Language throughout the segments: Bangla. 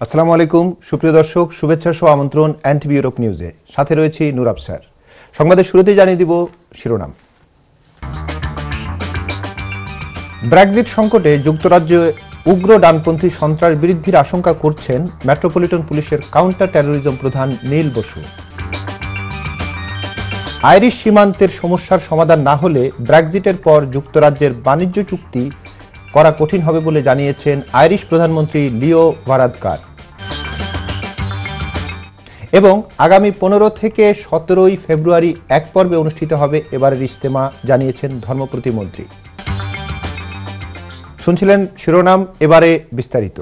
আসসালামু আলাইকুম সুপ্রিয় দর্শক, শুভেচ্ছা সহ আমন্ত্রণ এনটিভি ইউরোপ নিউজে। সাথে রয়েছি নূর আফসার। সংবাদের শুরুতে জানিয়ে দিব শিরোনাম। ব্রেক্সিট সংকটে যুক্তরাজ্যে উগ্র ডানপন্থী সন্ত্রাস বৃদ্ধির আশঙ্কা করছেন মেট্রোপলিটন পুলিশের কাউন্টার টেরোরিজম প্রধান নীল বসু। আইরিশ সীমান্তের সমস্যার সমাধান না হলে ব্রেক্সিটের পর যুক্তরাজ্যের বাণিজ্য চুক্তি করা কঠিন হবে বলে জানিয়েছেন আইরিশ প্রধানমন্ত্রী লিও ভারাদকার। এবং আগামী 15 থেকে 17 ফেব্রুয়ারি এক পর্বে অনুষ্ঠিত হবে এবারের ইজতেমা, জানিয়েছেন ধর্ম প্রতিমন্ত্রী। শুনছিলেন শিরোনাম, এবারে বিস্তারিত।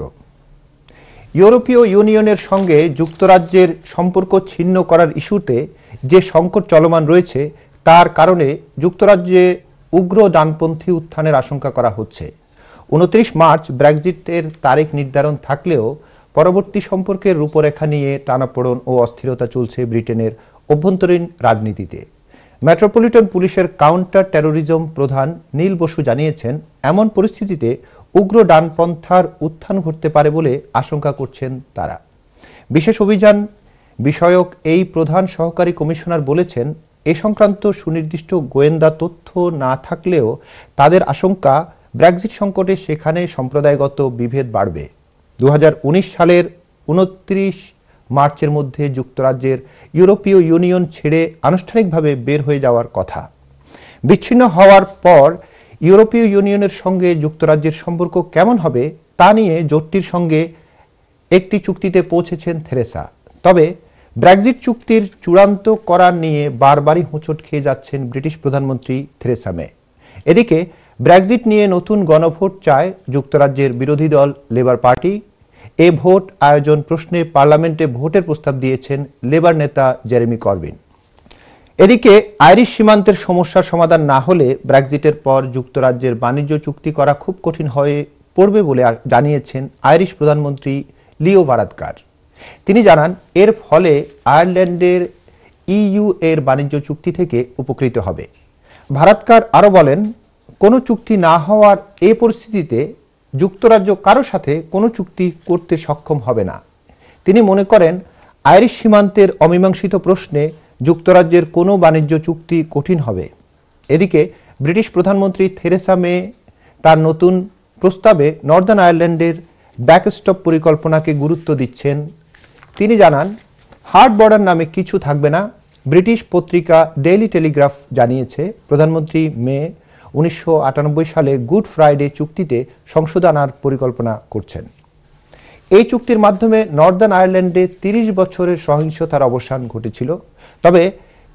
ইউরোপীয় ইউনিয়নের সঙ্গে যুক্তরাজ্যের সম্পর্ক ছিন্ন করার ইস্যুতে যে সংকট চলমান রয়েছে তার কারণে যুক্তরাজ্যে উগ্র ডানপন্থী উত্থানের আশঙ্কা করা হচ্ছে। 29 মার্চ ব্রেক্সিটের তারিখ নির্ধারণ থাকলেও পরবর্তী সম্পর্কের রূপরেখা নিয়ে টানাপোড়েন ও অস্থিরতা চলছে ব্রিটেনের অভ্যন্তরীণ রাজনীতিতে। মেট্রোপলিটন পুলিশের কাউন্টার টেরোরিজম প্রধান নীল বসু জানিয়েছেন, এমন পরিস্থিতিতে উগ্র ডানপন্থার উত্থান ঘটতে পারে বলে আশঙ্কা করছেন তারা। বিশেষ অভিযান বিষয়ক এই প্রধান সহকারী কমিশনার বলেছেন, এ সংক্রান্ত সুনির্দিষ্ট গোয়েন্দা তথ্য না থাকলেও তাদের আশঙ্কা ব্রেক্সিট সংকটে সেখানে সম্প্রদায়গত বিভেদ বাড়বে। 2019 সালের 29 মার্চের মধ্যে যুক্তরাজ্যের ইউরোপীয় ইউনিয়ন ছেড়ে আনুষ্ঠানিকভাবে বের হয়ে যাওয়ার কথা। বিচ্ছিন্ন হওয়ার পর ইউরোপীয় ইউনিয়নের সঙ্গে যুক্তরাজ্যের সম্পর্ক কেমন হবে তা নিয়ে জোটটির সঙ্গে একটি চুক্তিতে পৌঁছেছেন থেরেসা। তবে ব্রেক্সিট চুক্তির চূড়ান্ত করা নিয়ে বারবারই হোঁচট খেয়ে যাচ্ছেন ব্রিটিশ প্রধানমন্ত্রী থেরেসা মে। এদিকে ব্রেক্সিট নিয়ে নতুন গণভোট চায় যুক্তরাজ্যের বিরোধী দল লেবার পার্টি। এ ভোট আয়োজন প্রশ্নে পার্লামেন্টে ভোটের প্রস্তাব দিয়েছেন লেবার নেতা জেরেমি করবিন। এদিকে আইরিশ সীমান্তের সমস্যার সমাধান না হলে ব্রেক্সিটের পর যুক্তরাজ্যের বাণিজ্য চুক্তি করা খুব কঠিন হয়ে পড়বে বলে জানিয়েছেন আইরিশ প্রধানমন্ত্রী লিও ভারাদকার। তিনি জানান, এর ফলে আয়ারল্যান্ডের ইইউ এর বাণিজ্য চুক্তি থেকে উপকৃত হবে। ভারাদকার আরও বলেন, কোনো চুক্তি না হওয়ার এ পরিস্থিতিতে যুক্তরাজ্য কারো সাথে কোনো চুক্তি করতে সক্ষম হবে না। তিনি মনে করেন, আইরিশ সীমান্তের অমীমাংসিত প্রশ্নে যুক্তরাজ্যের কোনো বাণিজ্য চুক্তি কঠিন হবে। এদিকে ব্রিটিশ প্রধানমন্ত্রী থেরেসা মে তার নতুন প্রস্তাবে নর্দার্ন আয়ারল্যান্ডের ব্যাকস্টপ পরিকল্পনাকে গুরুত্ব দিচ্ছেন। তিনি জানান, হার্ড বর্ডার নামে কিছু থাকবে না। ব্রিটিশ পত্রিকা ডেইলি টেলিগ্রাফ জানিয়েছে, প্রধানমন্ত্রী মে 1998 সালে গুড ফ্রাইডে চুক্তিতে সংশোধন আনার পরিকল্পনা করছেন। এই চুক্তির মাধ্যমে নর্দার্ন আয়ারল্যান্ডে 30 বছরের সহিংসতার অবসান ঘটেছিল। তবে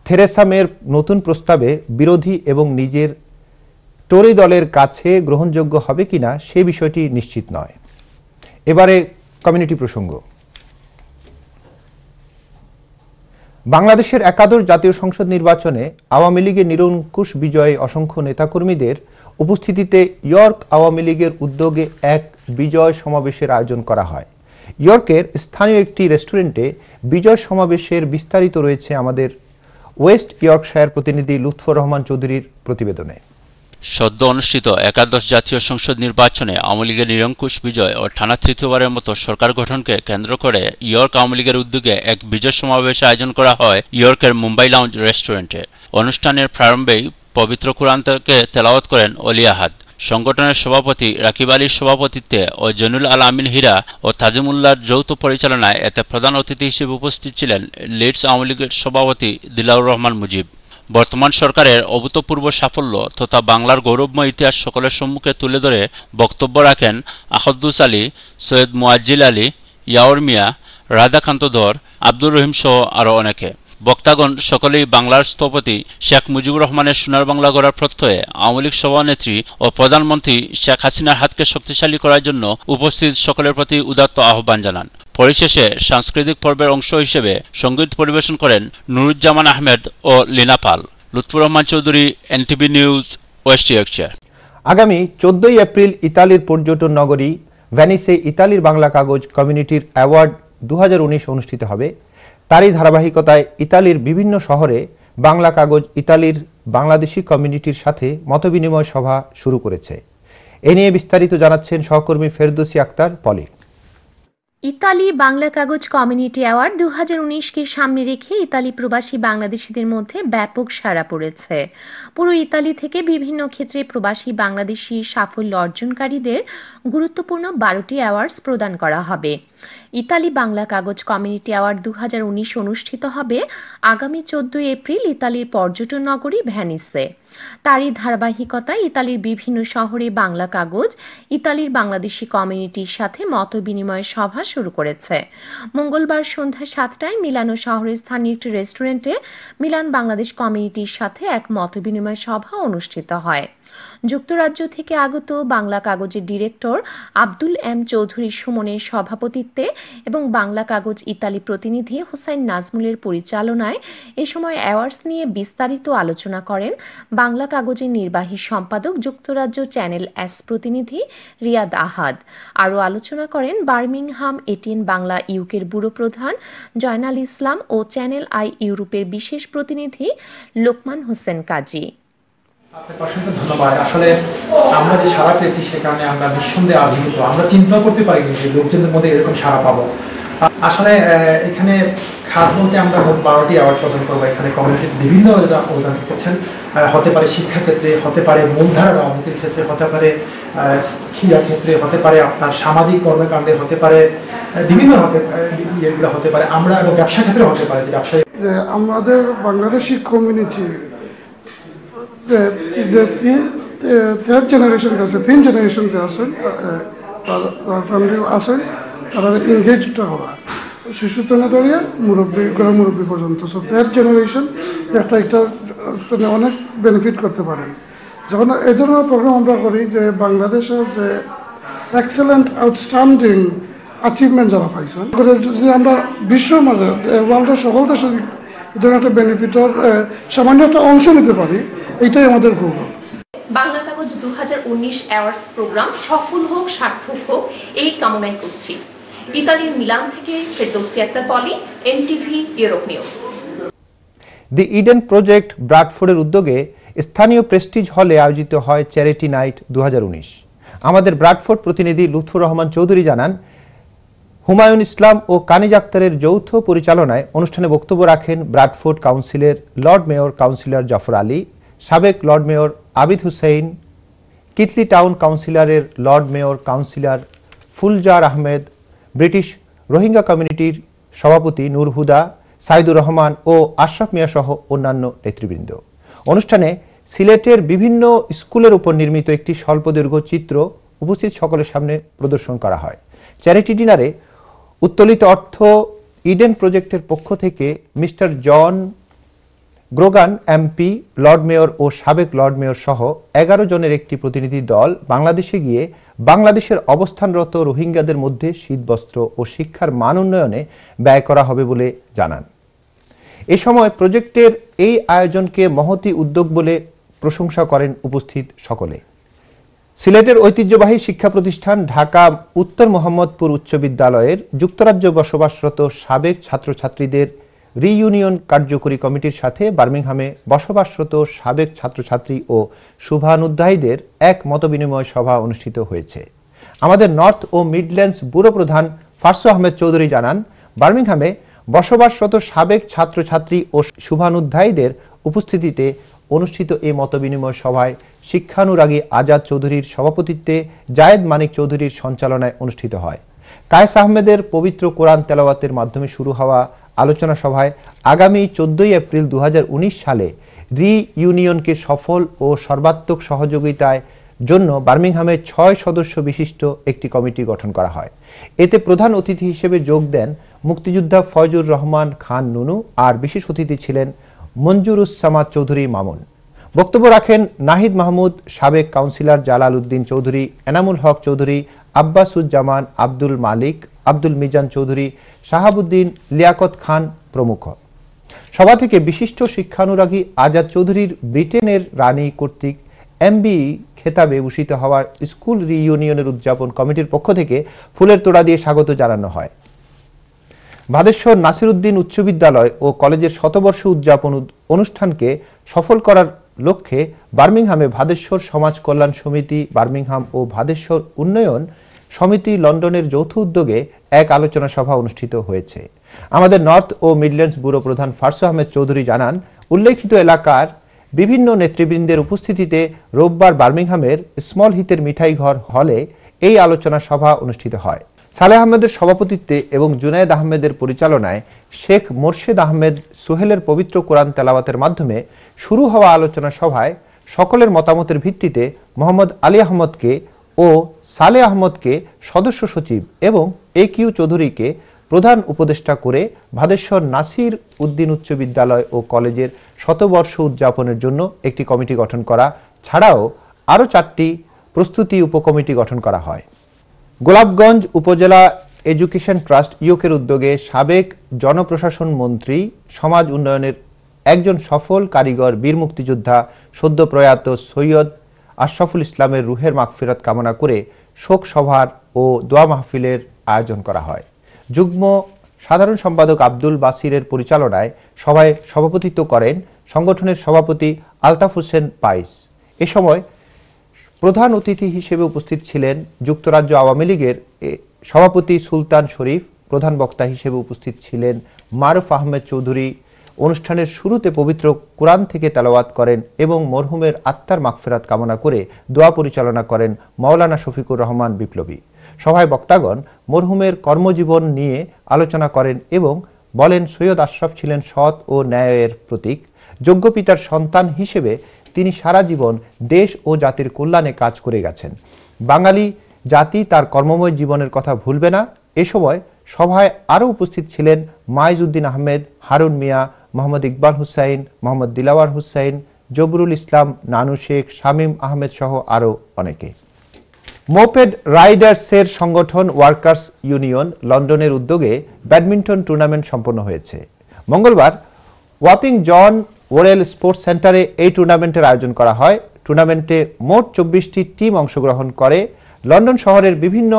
থেরেসা মের নতুন প্রস্তাবে বিরোধী এবং নিজের টোরি দলের কাছে গ্রহণযোগ্য হবে কিনা সে বিষয়টি নিশ্চিত নয়। এবারে কমিউনিটি প্রসঙ্গ। বাংলাদেশের একাদশ জাতীয় সংসদ নির্বাচনে আওয়ামী লীগের নিরঙ্কুশ বিজয়ে অসংখ্য নেতাকর্মীদের উপস্থিতিতে ইয়র্ক আওয়ামী লীগের উদ্যোগে এক বিজয় সমাবেশের আয়োজন করা হয়। ইয়র্কের স্থানীয় একটি রেস্টুরেন্টে বিজয় সমাবেশের বিস্তারিত রয়েছে আমাদের ওয়েস্ট ইয়র্কশায়ার প্রতিনিধি লুৎফর রহমান চৌধুরীর প্রতিবেদনে। সদ্য অনুষ্ঠিত একাদশ জাতীয় সংসদ নির্বাচনে আওয়ামী লীগের নিরঙ্কুশ বিজয় ও টানা তৃতীয়বারের মতো সরকার গঠনকে কেন্দ্র করে ইয়র্ক আওয়ামী লীগের উদ্যোগে এক বিজয় সমাবেশ আয়োজন করা হয় ইয়র্কের মুম্বাই লাউঞ্জ রেস্টুরেন্টে। অনুষ্ঠানের প্রারম্ভেই পবিত্র কুরআন থেকে তেলাওয়াত করেন অলি আহাদ। সংগঠনের সভাপতি রাকিব আলীর সভাপতিত্বে ও জৈনুল আল আমিন হীরা ও তাজিমুল্লাহর যৌথ পরিচালনায় এতে প্রধান অতিথি হিসেবে উপস্থিত ছিলেন লিডস আওয়ামী লীগের সভাপতি দিলাউর রহমান মুজিব। বর্তমান সরকারের অভূতপূর্ব সাফল্য তথা বাংলার গৌরবময় ইতিহাস সকলের সম্মুখে তুলে ধরে বক্তব্য রাখেন আহদ্দুস আলী, সৈয়দ মুয়াজ্জিল আলী, ইয়াওর মিয়া, রাধাকান্ত ধর, আব্দুর রহিম সহ আরও অনেকে। বক্তাগণ সকলেই বাংলার স্থপতি শেখ মুজিবুর রহমানের সোনার বাংলা গড়ার প্রত্যয়ে আওয়ামী লীগ সভানেত্রী ও প্রধানমন্ত্রী শেখ হাসিনার হাতকে শক্তিশালী করার জন্য উপস্থিত সকলের প্রতি উদাত্ত আহ্বান জানান। পরিশেষে সাংস্কৃতিক পর্বের অংশ হিসেবে সঙ্গীত পরিবেশন করেন নুরুজ্জামান আহমেদ ও Leena Pal. Lutfur Rahman Chowdhury, NTV news, West Yorkshire. আগামী 14 এপ্রিল ইতালির পর্যটন নগরী ভেনিসে ইতালির বাংলা কাগজ কমিউনিটির অ্যাওয়ার্ড 2019 অনুষ্ঠিত হবে। তারই ধারাবাহিকতায় ইতালির বিভিন্ন শহরে বাংলা কাগজ ইতালির বাংলাদেশি কমিউনিটির সাথে মতবিনিময় সভা শুরু করেছে। এ নিয়ে বিস্তারিত জানাচ্ছেন সহকর্মী ফেরদৌসী আক্তার পলি। ইতালি বাংলা কাগজ কমিউনিটি অ্যাওয়ার্ড 2019-কে সামনে রেখে ইতালি প্রবাসী বাংলাদেশিদের মধ্যে ব্যাপক সাড়া পড়েছে। পুরো ইতালি থেকে বিভিন্ন ক্ষেত্রে প্রবাসী বাংলাদেশি সাফল্য অর্জনকারীদের গুরুত্বপূর্ণ 12টি অ্যাওয়ার্ডস প্রদান করা হবে। ইতালি বাংলা কাগজ কমিউনিটি অ্যাওয়ার্ড 2019 অনুষ্ঠিত হবে আগামী 14 এপ্রিল ইতালির পর্যটন নগরী ভ্যানিসে। তারই ধারাবাহিকতায় ইতালির বিভিন্ন শহরে বাংলা কাগজ ইতালির বাংলাদেশি কমিউনিটির সাথে মতবিনিময় সভা শুরু করেছে। মঙ্গলবার সন্ধ্যা 7টায় মিলানো শহরের স্থানীয় একটি রেস্টুরেন্টে মিলান বাংলাদেশ কমিউনিটির সাথে এক মতবিনিময় সভা অনুষ্ঠিত হয়। যুক্তরাজ্য থেকে আগত বাংলা কাগজের ডিরেক্টর আব্দুল এম চৌধুরী সুমনের সভাপতিত্বে এবং বাংলা কাগজ ইতালি প্রতিনিধি হোসাইন নাজমুলের পরিচালনায় এ সময় অ্যাওয়ার্ডস নিয়ে বিস্তারিত আলোচনা করেন বাংলা কাগজের নির্বাহী সম্পাদক যুক্তরাজ্য চ্যানেল এস প্রতিনিধি রিয়াদ আহাদ। আরও আলোচনা করেন বার্মিংহাম এটিএন বাংলা ইউকের ব্যুরো প্রধান জয়নাল ইসলাম ও চ্যানেল আই ইউরোপের বিশেষ প্রতিনিধি লোকমান হোসেন কাজী। আপনাকে অসংখ্য ধন্যবাদ। আসলে আমরা যে সাড়া পেয়েছি সে কারণে আমরা নিঃসন্দেহে আবির্ভূত। আমরা চিন্তা করতে পারিনি যে লোকজনের মধ্যে এরকম সাড়া পাবো। আসলে এখানে খাত বলতে আমরা মোট 12টি অ্যাওয়ার্ড প্রদান করবো। এখানে কমিউনিটির বিভিন্ন অবদান রেখেছেন, হতে পারে শিক্ষাক্ষেত্রে, হতে পারে মূলধারা রাজনীতির ক্ষেত্রে, হতে পারে ক্রীড়া ক্ষেত্রে, হতে পারে আপনার সামাজিক কর্মকাণ্ডে, হতে পারে বিভিন্ন ইয়েগুলো হতে পারে আমরা এবং ব্যবসা ক্ষেত্রে হতে পারে যে ব্যবসায়ী আমাদের বাংলাদেশি কমিউনিটি থার্ড জেনারেশন আছে, 3 জেনারেশন আছেন, তার ফ্যামিলি আছেন, তারা এনগেজড হওয়া শিশু থেকে ধরিয়ে মুরব্বী গ্রাম মুরব্বী পর্যন্ত। সো থার্ড জেনারেশন একটা অনেক বেনিফিট করতে পারেন। যখন এই ধরনের প্রোগ্রাম আমরা করি যে বাংলাদেশের যে এক্সেলেন্ট আউটস্ট্যান্ডিং অ্যাচিভমেন্ট যারা পাইছেন, যদি আমরা বিশ্বের মাঝে ওয়ার্ল্ডের সকল দেশে এই ধরনের একটা বেনিফিটের সামান্য একটা অংশ নিতে পারি, এইটাই আমাদের গৌরব। বাংলা কাগজ 2019 অ্যাওয়ার্ডস প্রোগ্রাম সফল হোক, সার্থক হোক এই কামনাই করছি। ইতালির মিলান থেকে ফেরদৌসী আক্তার পলি, এনটিভি ইউরোপ নিউজ। দি ইডেন প্রজেক্ট ব্রাডফোর্ডের উদ্যোগে স্থানীয় প্রেস্টিজ হলে আয়োজিত হয় চ্যারিটি নাইট 2019। আমাদের ব্রাডফোর্ড প্রতিনিধি লুৎফুর রহমান চৌধুরী জানান, হুমায়ুন ইসলাম ও কানিজ আক্তারের যৌথ পরিচালনায় অনুষ্ঠানে বক্তব্য রাখেন ব্রাডফোর্ড কাউন্সিলের lord mayor councillor Jafar Ali, সাবেক lord mayor Abid Hussain, Keighley town কাউন্সিলরের lord mayor councillor Fuljar Ahmed, British Rohingya কমিউনিটির সভাপতি নূর হুদা, সাইদুর রহমান ও আশরাফ মিয়া সহ অন্যান্য নেতৃবৃন্দ। অনুষ্ঠানে সিলেটের বিভিন্ন স্কুলের উপর নির্মিত একটি স্বল্পদৈর্ঘ্য চিত্র উপস্থিত সকলের সামনে প্রদর্শন করা হয়। চ্যারিটি ডিনারে উত্তোলিত অর্থ ইডেন প্রজেক্টের পক্ষ থেকে mister John গ্রোগান MP, Lord mayor ও সাবেক লর্ড মেয়র সহ 11 জনের একটি প্রতিনিধি দল বাংলাদেশে গিয়ে বাংলাদেশের অবস্থানরত রোহিঙ্গাদের মধ্যে শীতবস্ত্র ও শিক্ষার মান উন্নয়নে ব্যয় করা হবে বলে জানান। এ সময় প্রজেক্টের এই আয়োজনকে মহতী উদ্যোগ বলে প্রশংসা করেন উপস্থিত সকলে। সিলেটের ঐতিহ্যবাহী শিক্ষা প্রতিষ্ঠান ঢাকা উত্তর মোহাম্মদপুর উচ্চ বিদ্যালয়ের যুক্তরাজ্য বসবাসরত সাবেক ছাত্রছাত্রীদের রিইউনিয়ন কার্যকরী কমিটির সাথে বার্মিংহামে বসবাসরত সাবেক ছাত্রছাত্রী ও শুভানুধ্যায়ীদের এক মতবিনিময় সভা অনুষ্ঠিত হয়েছে। আমাদের নর্থ ও মিডল্যান্ডস ব্যুরো প্রধান ফারসু আহমেদ চৌধুরী জানান, বার্মিংহামে বসবাসরত সাবেক ছাত্রছাত্রী ও শুভানুধ্যায়ীদের উপস্থিতিতে অনুষ্ঠিত এই মতবিনিময় সভায় শিক্ষানুরাগী আজাদ চৌধুরীর সভাপতিত্বে জায়েদ মানিক চৌধুরীর সঞ্চালনায় অনুষ্ঠিত হয়। কায়েস আহমেদের পবিত্র কোরআন তেলাওয়াতের মাধ্যমে শুরু হওয়া আলোচনা সভায় আগামী 14 এপ্রিল 2019 সালে রিইউনিয়নকে সফল ও সর্বাত্মক সহযোগিতায় জন্য বার্মিংহামে 6 সদস্য বিশিষ্ট একটি কমিটি গঠন করা হয়। এতে প্রধান অতিথি হিসেবে যোগ দেন মুক্তিযোদ্ধা ফয়জুর রহমান খান নুনু, আর বিশেষ অতিথি ছিলেন মঞ্জুরুজ্জামান চৌধুরী মামুন। বক্তব্য রাখেন নাহিদ মাহমুদ, সাবেক কাউন্সিলর জালাল উদ্দিন চৌধুরী, এনামুল হক চৌধুরী, আব্বাসুজ্জামান, আব্দুল মালিক, আব্দুল মিজান চৌধুরী, শাহাবুদ্দিন, লিয়াকত খান প্রমুখ। সভা থেকে বিশিষ্ট শিক্ষানুরাগী আজাদ চৌধুরীর ব্রিটেনের রানী কর্তৃক এমবি খেতাবে ভূষিত হওয়ার স্কুল রিইউনিয়নের উদযাপন কমিটির পক্ষ থেকে ফুলের তোড়া দিয়ে স্বাগত জানানো হয়। ভাদেশ্বর নাসিরউদ্দিন উচ্চ বিদ্যালয় ও কলেজের শতবর্ষ উদযাপন অনুষ্ঠানকে সফল করার লক্ষ্যে বার্মিংহামে ভাদেশ্বর সমাজ কল্যাণ সমিতি, বার্মিংহাম ও ভাদেশ্বর উন্নয়ন সমিতি লন্ডনের যৌথ উদ্যোগে এক আলোচনা সভা অনুষ্ঠিত হয়েছে। আমাদের নর্থ ও মিডল্যান্ডস ব্যুরো প্রধান ফারসু আহমেদ চৌধুরী জানান, উল্লেখিত এলাকার বিভিন্ন নেতৃবৃন্দের উপস্থিতিতে রোববার বার্মিংহামের স্মল হিতের মিঠাই ঘর হলে এই আলোচনা সভা অনুষ্ঠিত হয়। সালেহ আহমেদের সভাপতিত্বে এবং জুনায়েদ আহমেদের পরিচালনায় শেখ মোরশেদ আহমেদ সোহেলের পবিত্র কোরআন তেলাওয়াতের মাধ্যমে শুরু হওয়া আলোচনা সভায় সকলের মতামতের ভিত্তিতে মোহাম্মদ আলী আহমদকে ও সালেহ আহমদকে সদস্য সচিব এবং একিউ চৌধুরীকে প্রধান উপদেষ্টা করে ভাদেশ্বর নাসির উদ্দিন উচ্চ বিদ্যালয় ও কলেজের শতবর্ষ উদযাপনের জন্য একটি কমিটি গঠন করা ছাড়াও আরও 4টি প্রস্তুতি উপকমিটি গঠন করা হয়। গোলাপগঞ্জ উপজেলা এডুকেশন ট্রাস্ট ইউকের উদ্যোগে সাবেক জনপ্রশাসন মন্ত্রী, সমাজ উন্নয়নের একজন সফল কারিগর, বীর মুক্তিযোদ্ধা সদ্য প্রয়াত সৈয়দ আশরাফুল ইসলামের রুহের মাগফিরাত কামনা করে শোক সভার ও দোয়া মাহফিলের আয়োজন করা হয়। যুগ্ম সাধারণ সম্পাদক আব্দুল বাসিরের পরিচালনায় সভায় সভাপতিত্ব করেন সংগঠনের সভাপতি আলতাফ হোসেন পাইস। এ সময় প্রধান অতিথি হিসেবে উপস্থিত ছিলেন যুক্তরাজ্য আওয়ামী লীগের সভাপতি সুলতান শরীফ। প্রধান বক্তা হিসেবে উপস্থিত ছিলেন মারুফ আহমেদ চৌধুরী। অনুষ্ঠানের শুরুতে পবিত্র কোরআন থেকে তেলাওয়াত করেন এবং মরহুমের আত্মার মাগফিরাত কামনা করে দোয়া পরিচালনা করেন মাওলানা শফিকুর রহমান বিপ্লবী। সভায় বক্তাগণ মরহুমের কর্মজীবন নিয়ে আলোচনা করেন এবং বলেন, সৈয়দ আশরাফ ছিলেন সৎ ও ন্যায়ের প্রতীক। যোগ্য পিতার সন্তান হিসেবে তিনি সারা জীবন দেশ ও জাতির কল্যাণে কাজ করে গেছেন। বাঙালি জাতি তার কর্মময় জীবনের কথা ভুলবে না। এ সময় সভায় আরও উপস্থিত ছিলেন মাইজউদ্দিন আহমেদ, হারুন মিয়া, মোহাম্মদ ইকবাল হুসাইন, মোহাম্মদ দিলাওয়ার হুসাইন, জবরুল ইসলাম, নানু শেখ, শামীম আহমেদ সহ আরও অনেকে। মোপেড রাইডার্সের সংগঠন ওয়ার্কার্স ইউনিয়ন লন্ডনের উদ্যোগে ব্যাডমিন্টন টুর্নামেন্ট সম্পন্ন হয়েছে। মঙ্গলবার ওয়াপিং জন ওরেল স্পোর্টস সেন্টারে এই টুর্নামেন্টের আয়োজন করা হয়। টুর্নামেন্টে মোট 24টি টিম অংশগ্রহণ করে। লন্ডন শহরের বিভিন্ন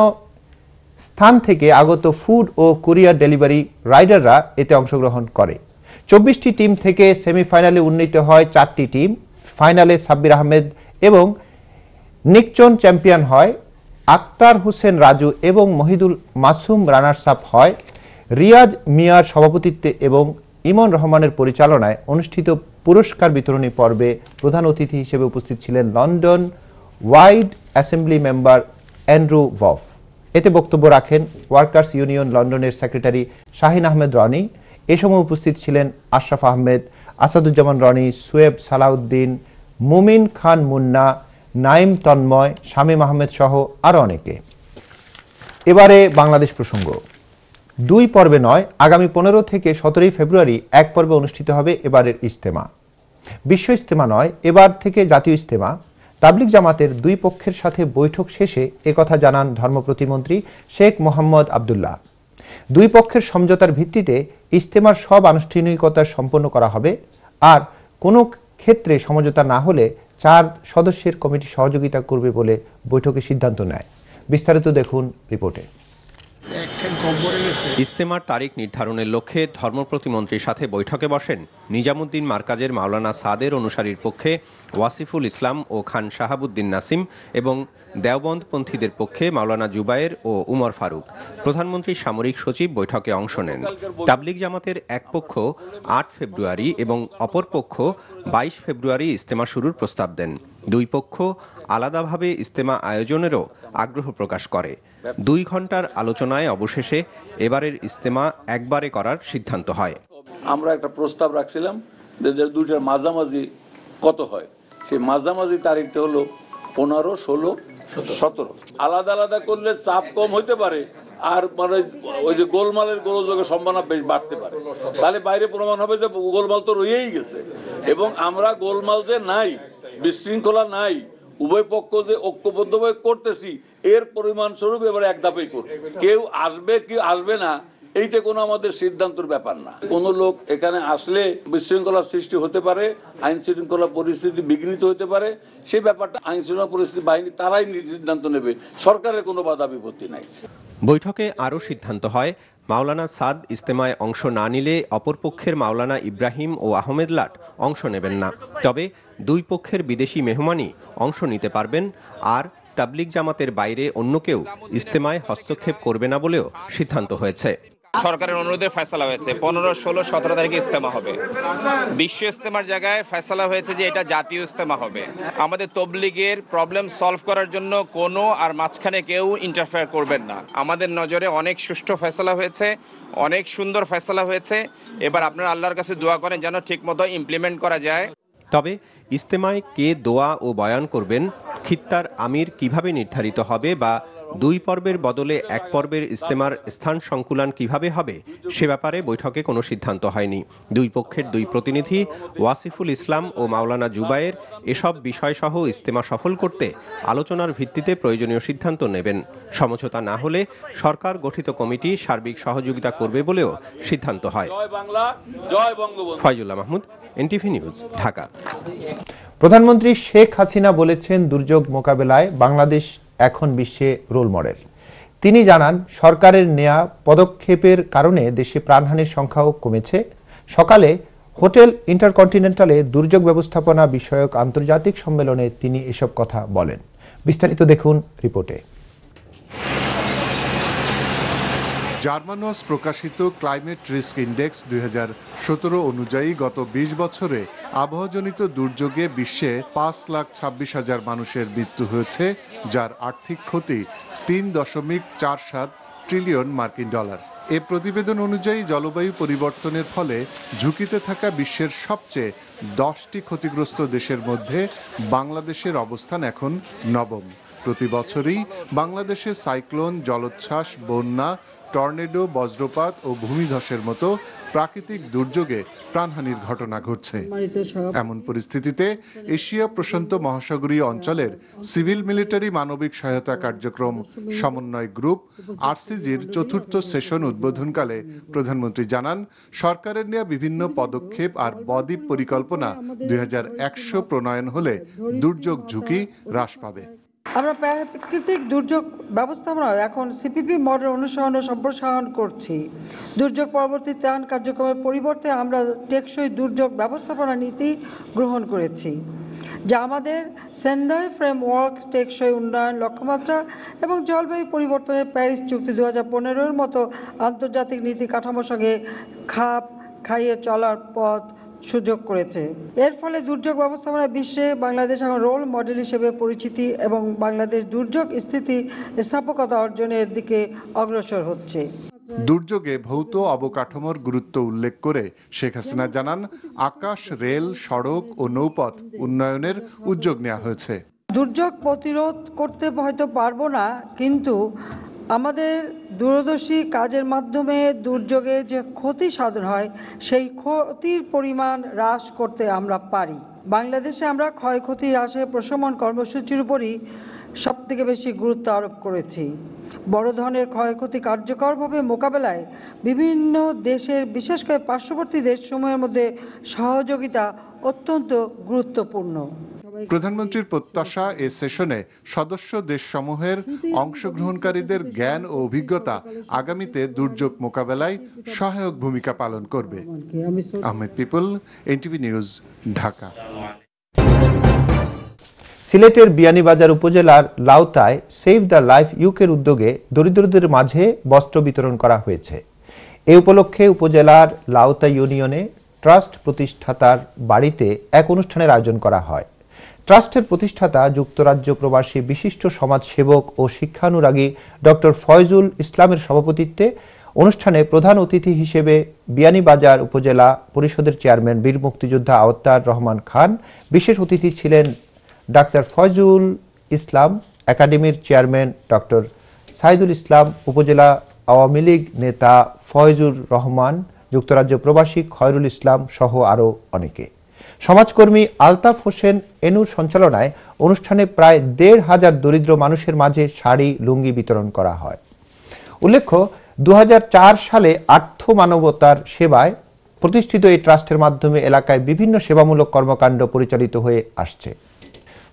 স্থান থেকে আগত ফুড ও কুরিয়ার ডেলিভারি রাইডাররা এতে অংশগ্রহণ করে। 24টি টিম থেকে সেমিফাইনালে উন্নীত হয় 4টি টিম। ফাইনালে সাব্বির আহমেদ এবং নিকচন চ্যাম্পিয়ন হয়। আক্তার হোসেন রাজু এবং মহিদুল মাসুম রানার্স আপ হয়। রিয়াজ মিয়ার সভাপতিত্বে এবং ইমন রহমানের পরিচালনায় অনুষ্ঠিত পুরস্কার বিতরণী পর্বে প্রধান অতিথি হিসেবে উপস্থিত ছিলেন London wide assembly member Andrew Boff. এতে বক্তব্য রাখেন ওয়ার্কার্স ইউনিয়ন লন্ডনের সেক্রেটারি শাহিন আহমেদ রনি। এ সময় উপস্থিত ছিলেন আশরাফ আহমেদ, আসাদুজ্জামান রনি, সুয়েব সালাউদ্দিন, মুমিন খান মুন্না, নাইম তন্ময়, শামীম আহমেদ সহ আরও অনেকে। এবারে বাংলাদেশ প্রসঙ্গ। 2 পর্বে নয়, আগামী 15 থেকে 17 ফেব্রুয়ারি এক পর্বে অনুষ্ঠিত হবে এবারের ইজতেমা। বিশ্ব ইজতেমা নয়, এবার থেকে জাতীয় ইজতেমা। তাবলিগ জামাতের 2 পক্ষের সাথে বৈঠক শেষে একথা জানান ধর্ম প্রতিমন্ত্রী শেখ মোহাম্মদ আবদুল্লাহ। 2 পক্ষের সমঝোতার ভিত্তিতে ইজতেমার সব আনুষ্ঠানিকতা সম্পন্ন করা হবে। আর কোনো ক্ষেত্রে সমঝোতা না হলে 4 সদস্যের কমিটি সহযোগিতা করবে বলে বৈঠকে সিদ্ধান্ত নেয়। বিস্তারিত দেখুন রিপোর্টে। ইজতেমার তারিখ নির্ধারণের লক্ষ্যে ধর্ম প্রতিমন্ত্রীর সাথে বৈঠকে বসেন নিজামুদ্দিন মার্কাজের মাওলানা সাদের অনুসারীর পক্ষে ওয়াসিফুল ইসলাম ও খান শাহাবুদ্দিন নাসিম এবং দেওবন্দপন্থীদের পক্ষে মাওলানা জুবায়ের ও উমর ফারুক। প্রধানমন্ত্রী সামরিক সচিব বৈঠকে অংশ নেন। তাবলিগ জামাতের এক পক্ষ 8 ফেব্রুয়ারি এবং অপর পক্ষ 22 ফেব্রুয়ারি ইজতেমা শুরুর প্রস্তাব দেন। 2 পক্ষ আলাদাভাবে ইজতেমা আয়োজনেরও আগ্রহ প্রকাশ করে। 2 ঘন্টার আলোচনায় অবশেষে এবারের ইজতেমা একবারে করার সিদ্ধান্ত হয়। আমরা একটা প্রস্তাব রাখছিলাম যে 2টার মাঝামাঝি কত হয়, সেই মাঝামাঝি তারিখটা হলো 15, 16, 17। আলাদা আলাদা করলে চাপ কম হইতে পারে, আর মানে ওই যে গোলমালের গোলযোগের সম্ভাবনা বেশ বাড়তে পারে। তাহলে বাইরে প্রমাণ হবে যে গোলমাল তো রয়েই গেছে, এবং আমরা গোলমাল যে নাই, বিশৃঙ্খলা নাই, উভয় পক্ষ যে ঐক্যবদ্ধভাবে করতেছি, এর পরিমাণ স্বরূপ এবারে এক ধাপেই করব। কেউ আসবে কি আসবে না এইটা কোনো আমাদের সিদ্ধান্তের ব্যাপার না। কোন লোক এখানে আসলে বিশৃঙ্খলার সৃষ্টি হতে পারে, আইন শৃঙ্খলা পরিস্থিতি বিঘ্নিত হতে পারে, সেই ব্যাপারটা আইন শৃঙ্খলা পরিস্থিতি বাহিনী তারাই সিদ্ধান্ত নেবে, সরকারের কোনো বাধা বিপত্তি নাই। বৈঠকে আরও সিদ্ধান্ত হয়, মাওলানা সাদ ইজতেমায় অংশ না নিলে অপরপক্ষের মাওলানা ইব্রাহিম ও আহমেদ লাট অংশ নেবেন না। তবে 2 পক্ষের বিদেশি মেহমানই অংশ নিতে পারবেন, আর তাবলিগ জামাতের বাইরে অন্য কেউ ইজতেমায় হস্তক্ষেপ করবে না বলেও সিদ্ধান্ত হয়েছে। সরকারের অনুরোধের ফয়সালা হয়েছে 15, 16, 17 তারিখে ইজতেমা হবে। বিশ্ব ইজতেমার জায়গায় ফয়সালা হয়েছে যে এটা জাতীয় ইজতেমা হবে। আমাদের তবলিগের প্রবলেম সলভ করার জন্য কোনো আর মাঝখানে কেউ ইন্টারফেয়ার করবেন না। আমাদের নজরে অনেক সুষ্ঠু ফয়সালা হয়েছে, অনেক সুন্দর ফয়সালা হয়েছে। এবার আপনারা আল্লাহর কাছে দোয়া করেন যেন ঠিকমতো ইমপ্লিমেন্ট করা যায়। তবে ইজতেমায় কে দোয়া ও বয়ান করবেন, খিত্তার আমির কিভাবে নির্ধারিত হবে বা 2 পর্বের বদলে 1 পর্বের ইজতেমার স্থান সংকুলান কিভাবে হবে সে ব্যাপারে বৈঠকে কোনো সিদ্ধান্ত হয়নি। 2 পক্ষের 2 প্রতিনিধি ওয়াসিফুল ইসলাম ও মাওলানা জুবায়ের এসব বিষয়সহ ইজতেমা সফল করতে আলোচনার ভিত্তিতে প্রয়োজনীয় সিদ্ধান্ত নেবেন। সমঝোতা না হলে সরকার গঠিত কমিটি সার্বিক সহযোগিতা করবে বলেও সিদ্ধান্ত হয়। Faizullah Mahmud, NTV news, Dhaka. প্রধানমন্ত্রী শেখ হাসিনা বলেছেন, দুর্যোগ মোকাবেলায় বাংলাদেশ এখন বিশ্বে রোল মডেল। তিনি জানান, সরকারের নেয়া পদক্ষেপের কারণে দেশে প্রাণহানির সংখ্যাও কমেছে। সকালে হোটেল ইন্টারকন্টিনেন্টালে দুর্যোগ ব্যবস্থাপনা বিষয়ক আন্তর্জাতিক সম্মেলনে তিনি এসব কথা বলেন। বিস্তারিত দেখুন রিপোর্টে। জার্মানস প্রকাশিত ক্লাইমেট রিস্ক ইন্ডেক্স 2017 অনুযায়ী গত 20 বছরে আবহাওয়াজনিত দুর্যোগে বিশ্বে 5,26,000 মানুষের মৃত্যু হয়েছে, যার আর্থিক ক্ষতি 3.47 ট্রিলিয়ন মার্কিন ডলার। এ প্রতিবেদন অনুযায়ী জলবায়ু পরিবর্তনের ফলে ঝুঁকিতে থাকা বিশ্বের সবচেয়ে 10টি ক্ষতিগ্রস্ত দেশের মধ্যে বাংলাদেশের অবস্থান এখন 9ম। প্রতি বছরই বাংলাদেশে সাইক্লোন, জলোচ্ছ্বাস, বন্যা, টর্নেডো, বজ্রপাত ও ভূমিধসের মতো প্রাকৃতিক দুর্যোগে প্রাণহানির ঘটনা ঘটছে। এমন পরিস্থিতিতে এশিয়া প্রশান্ত মহাসাগরীয় অঞ্চলের সিভিল মিলিটারি মানবিক সহায়তা কার্যক্রম সমন্বয় গ্রুপ আরসিজির 4র্থ সেশন উদ্বোধনকালে প্রধানমন্ত্রী জানান, সরকারের নেওয়া বিভিন্ন পদক্ষেপ আর বদ্বীপ পরিকল্পনা 2100 প্রণয়ন হলে দুর্যোগ ঝুঁকি হ্রাস পাবে। আমরা প্রাকৃতিক দুর্যোগ ব্যবস্থাপনায় এখন সিপিপি মডেল অনুসরণ ও সম্প্রসারণ করছি। দুর্যোগ পরবর্তী ত্রাণ কার্যক্রমের পরিবর্তে আমরা টেকসই দুর্যোগ ব্যবস্থাপনা নীতি গ্রহণ করেছি, যা আমাদের সেন্দাই ফ্রেমওয়ার্ক, টেকসই উন্নয়ন লক্ষ্যমাত্রা এবং জলবায়ু পরিবর্তনের প্যারিস চুক্তি 2015-এর মতো আন্তর্জাতিক নীতি কাঠামোর সঙ্গে খাপ খাইয়ে চলার পথ সুযোগ করেছে। এর ফলে দুর্যোগ ব্যবস্থাপনায় বিশ্বে বাংলাদেশ এখন রোল মডেল হিসেবে পরিচিতি এবং বাংলাদেশ দুর্যোগ স্থিতি স্থাপকতা অর্জনের দিকে অগ্রসর হচ্ছে। দুর্যোগে ভৌত অবকাঠামোর গুরুত্ব উল্লেখ করে শেখ হাসিনা জানান, আকাশ, রেল, সড়ক ও নৌপথ উন্নয়নের উদ্যোগ নেওয়া হয়েছে। দুর্যোগ প্রতিরোধ করতে হয়তো পারবো না, কিন্তু আমাদের দূরদর্শী কাজের মাধ্যমে দুর্যোগে যে ক্ষতি সাধন হয় সেই ক্ষতির পরিমাণ হ্রাস করতে আমরা পারি। বাংলাদেশে আমরা ক্ষয়ক্ষতি হ্রাসে প্রশমন কর্মসূচির উপরই সবথেকে বেশি গুরুত্ব আরোপ করেছি। বড় ধরনের ক্ষয়ক্ষতি কার্যকরভাবে মোকাবেলায় বিভিন্ন দেশের, বিশেষ করে পার্শ্ববর্তী দেশসমূহের মধ্যে সহযোগিতা অত্যন্ত গুরুত্বপূর্ণ। প্রধানমন্ত্রীর প্রত্যাশা, এ সেশনে সদস্য দেশসমূহের অংশগ্রহণকারীদের জ্ঞান ও অভিজ্ঞতা আগামীতে দুর্যোগ মোকাবেলায় সহায়ক ভূমিকা পালন করবে। Ahmed people, NTV news, Dhaka. সিলেটের বিয়ানীবাজার উপজেলার লাউতায় সেভ দ্য লাইফ ইউকের উদ্যোগে দরিদ্রদের মাঝে বস্ত্র বিতরণ করা হয়েছে। এ উপলক্ষে উপজেলার লাউতা ইউনিয়নে ট্রাস্ট প্রতিষ্ঠাতার বাড়িতে এক অনুষ্ঠানের আয়োজন করা হয়। ট্রাস্টের প্রতিষ্ঠাতা যুক্তরাজ্য প্রবাসী বিশিষ্ট সমাজসেবক ও শিক্ষানুরাগী ডক্টর ফয়জুল ইসলামের সভাপতিত্বে অনুষ্ঠানে প্রধান অতিথি হিসেবে বিয়ানীবাজার উপজেলা পরিষদের চেয়ারম্যান বীর মুক্তিযোদ্ধা আওতার রহমান খান, বিশেষ অতিথি ছিলেন ডাক্তার ফয়জুল ইসলাম, একাডেমির চেয়ারম্যান ডক্টর সাইদুল ইসলাম, উপজেলা আওয়ামী লীগ নেতা ফয়জুর রহমান, যুক্তরাজ্য প্রবাসী খয়রুল ইসলাম সহ আরও অনেকে। সমাজকর্মী আলতাফ হোসেন এনুর সঞ্চালনায় অনুষ্ঠানে প্রায় 1,500 দরিদ্র মানুষের মাঝে শাড়ি, লুঙ্গি বিতরণ করা হয়। উল্লেখ্য, 2004 সালে আর্থ মানবতার সেবায় প্রতিষ্ঠিত এই ট্রাস্টের মাধ্যমে এলাকায় বিভিন্ন সেবামূলক কর্মকাণ্ড পরিচালিত হয়ে আসছে।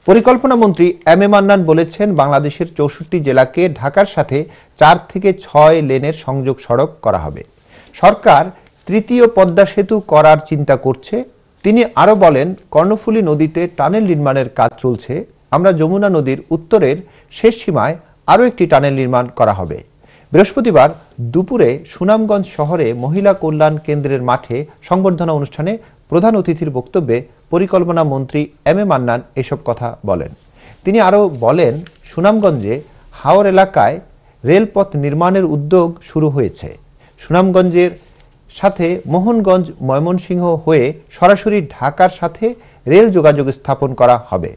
পরিকল্পনা মন্ত্রী এম এ মান্নান বলেছেন, বাংলাদেশের 64 জেলাকে ঢাকার সাথে 4 থেকে 6 লেনের সংযোগ সড়ক করা হবে। সরকার 3য় পদ্মা সেতু করার চিন্তা করছে। তিনি আরো বলেন, কর্ণফুলী নদীতে টানেল নির্মাণের কাজ চলছে। আমরা যমুনা নদীর উত্তরের শেষ সীমায় আরও একটি টানেল নির্মাণ করা হবে। বৃহস্পতিবার দুপুরে সুনামগঞ্জ শহরে মহিলা কল্যাণ কেন্দ্রের মাঠে সংবর্ধনা অনুষ্ঠানে প্রধান অতিথির বক্তব্যে পরিকল্পনা মন্ত্রী এম এ মান্নান এসব কথা বলেন। তিনি আরও বলেন, সুনামগঞ্জে হাওর এলাকায় রেলপথ নির্মাণের উদ্যোগ শুরু হয়েছে। সুনামগঞ্জের সাথে মোহনগঞ্জ ময়মনসিংহ হয়ে সরাসরি ঢাকার সাথে রেল যোগাযোগ স্থাপন করা হবে।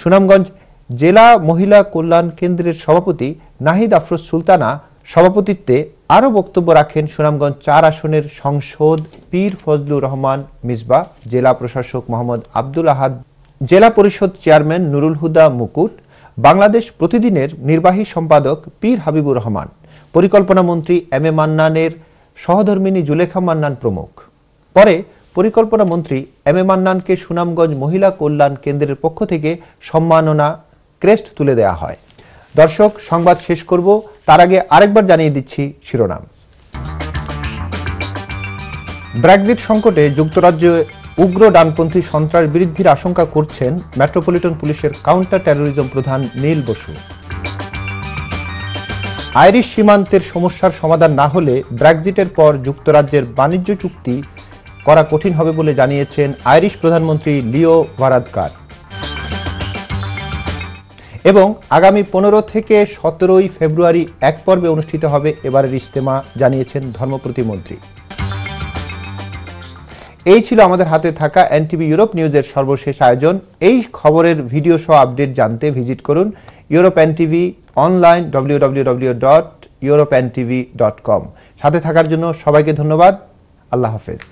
সুনামগঞ্জ জেলা মহিলা কল্যাণ কেন্দ্রের সভাপতি নাহিদ আফরোজ সুলতানা সভাপতিত্বে আরও বক্তব্য রাখেন সুনামগঞ্জ ৪ আসনের সংসদ পীর ফজলুর রহমান মিসবা, জেলা প্রশাসক মোহাম্মদ আব্দুল আহাদ, জেলা পরিষদ চেয়ারম্যান নুরুল হুদা মুকুট, বাংলাদেশ প্রতিদিনের নির্বাহী সম্পাদক পীর হাবিবুর রহমান, পরিকল্পনা মন্ত্রী এম এ মান্নানের সহধর্মিনী জুলেখা মান্নান প্রমুখ। পরে পরিকল্পনা মন্ত্রী এম এ মান্নানকে সুনামগঞ্জ মহিলা কল্যাণ কেন্দ্রের পক্ষ থেকে সম্মাননা ক্রেস্ট তুলে দেওয়া হয়। দর্শক, সংবাদ শেষ করব, তার আগে আরেকবার জানিয়ে দিচ্ছি শিরোনাম। ব্রেক্সিট সংকটে যুক্তরাজ্যে উগ্র ডানপন্থী সন্ত্রাস বৃদ্ধির আশঙ্কা করছেন মেট্রোপলিটন পুলিশের কাউন্টার টেরোরিজম প্রধান নীল বসু। আইরিশ সীমান্তের সমস্যার সমাধান না হলে ব্রেক্সিটের পর যুক্তরাজ্যের বাণিজ্য চুক্তি করা কঠিন হবে বলে জানিয়েছেন আইরিশ প্রধানমন্ত্রী লিও ভারাদকার। এবং আগামী 15 থেকে 17 ফেব্রুয়ারি এক পর্বে অনুষ্ঠিত হবে এবারের ইজতেমা, জানিয়েছেন ধর্ম প্রতিমন্ত্রী। এই ছিল আমাদের হাতে থাকা এনটিভি ইউরোপ নিউজের সর্বশেষ আয়োজন। এই খবরের ভিডিও সহ আপডেট জানতে ভিজিট করুন ইউরোপ এনটিভি অনলাইন www.europntv.com। সাথে থাকার জন্য সবাইকে ধন্যবাদ। আল্লাহ হাফেজ।